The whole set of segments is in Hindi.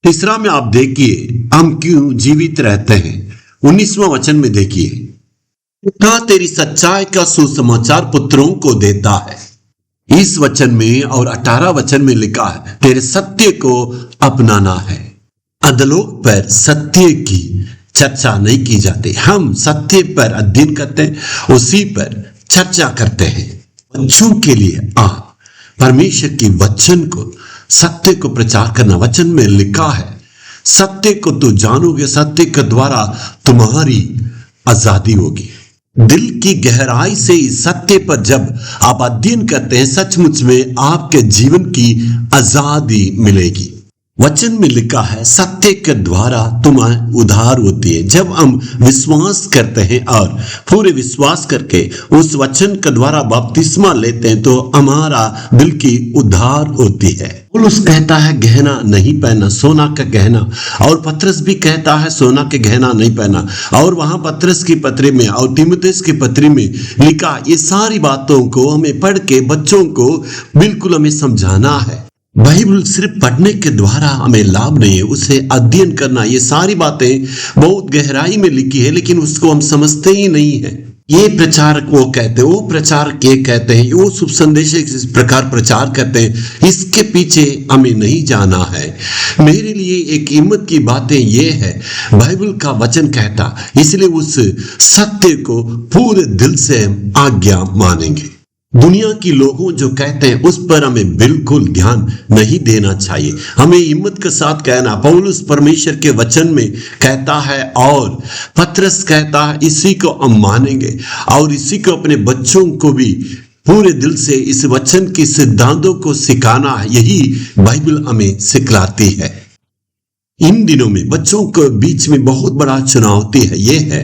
तीसरा में आप देखिए हम क्यों जीवित रहते हैं। 19वां वचन में देखिए, पिता तेरी सच्चाई का सुसमाचार पुत्रों को देता है। इस वचन में और 18 वचन में लिखा है तेरे सत्य को अपनाना है। अधलोक पर सत्य की चर्चा नहीं की जाती, हम सत्य पर अध्ययन करते हैं, उसी पर चर्चा करते हैं। बच्चों के लिए आप परमेश्वर की वचन को, सत्य को प्रचार करना। वचन में लिखा है सत्य को तू जानोगे, सत्य के द्वारा तुम्हारी आजादी होगी। दिल की गहराई से इस सत्य पर जब आप अध्ययन करते हैं, सचमुच में आपके जीवन की आजादी मिलेगी। वचन में लिखा है सत्य के द्वारा तुम्हें उद्धार होती है। जब हम विश्वास करते हैं और पूरे विश्वास करके उस वचन के द्वारा बपतिस्मा लेते हैं तो हमारा दिल की उद्धार होती है। पौलुस कहता है गहना नहीं पहना, सोना का गहना, और पतरस भी कहता है सोना के गहना नहीं पहना। और वहां पतरस की पत्री में और तीमुथियुस की पत्री में लिखा, ये सारी बातों को हमें पढ़ के बच्चों को बिल्कुल हमें समझाना है। बाइबल सिर्फ पढ़ने के द्वारा हमें लाभ नहीं है, उसे अध्ययन करना। ये सारी बातें बहुत गहराई में लिखी है लेकिन उसको हम समझते ही नहीं है। ये प्रचारक वो कहते हैं, वो प्रचारक ये कहते हैं, वो शुभ संदेश इस प्रकार प्रचार करते हैं, इसके पीछे हमें नहीं जाना है। मेरे लिए एक हिम्मत की बातें ये है, बाइबल का वचन कहता, इसलिए उस सत्य को पूरे दिल से हम आज्ञा मानेंगे। दुनिया की लोगों जो कहते हैं उस पर हमें बिल्कुल ध्यान नहीं देना चाहिए। हमें हिम्मत के साथ कहना, पौलुस परमेश्वर के वचन में कहता है और पतरस कहता है, इसी को हम मानेंगे और इसी को अपने बच्चों को भी पूरे दिल से इस वचन की सिद्धांतों को सिखाना है। यही बाइबल हमें सिखलाती है। इन दिनों में बच्चों के बीच में बहुत बड़ा चुनौती है, ये है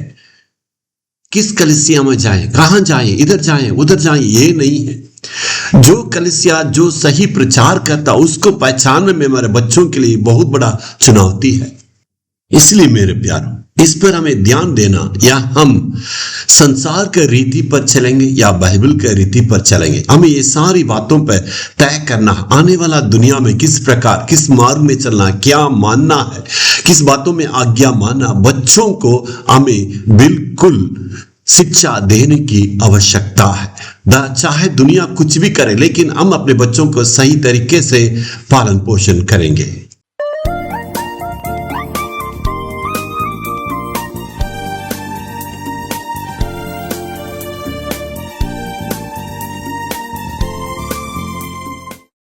किस कलीसिया में जाएं, कहां जाएं, इधर जाएं, उधर जाएं, ये नहीं है। जो कलीसिया जो सही प्रचार करता उसको पहचानने में हमारे बच्चों के लिए बहुत बड़ा चुनौती है। इसलिए मेरे प्यारों, इस पर हमें ध्यान देना, या हम संसार के रीति पर चलेंगे या बाइबल के रीति पर चलेंगे। हमें ये सारी बातों पर तय करना, आने वाला दुनिया में किस प्रकार, किस मार्ग में चलना, क्या मानना है, किस बातों में आज्ञा मानना। बच्चों को हमें बिल्कुल शिक्षा देने की आवश्यकता है। चाहे दुनिया कुछ भी करे लेकिन हम अपने बच्चों को सही तरीके से पालन पोषण करेंगे।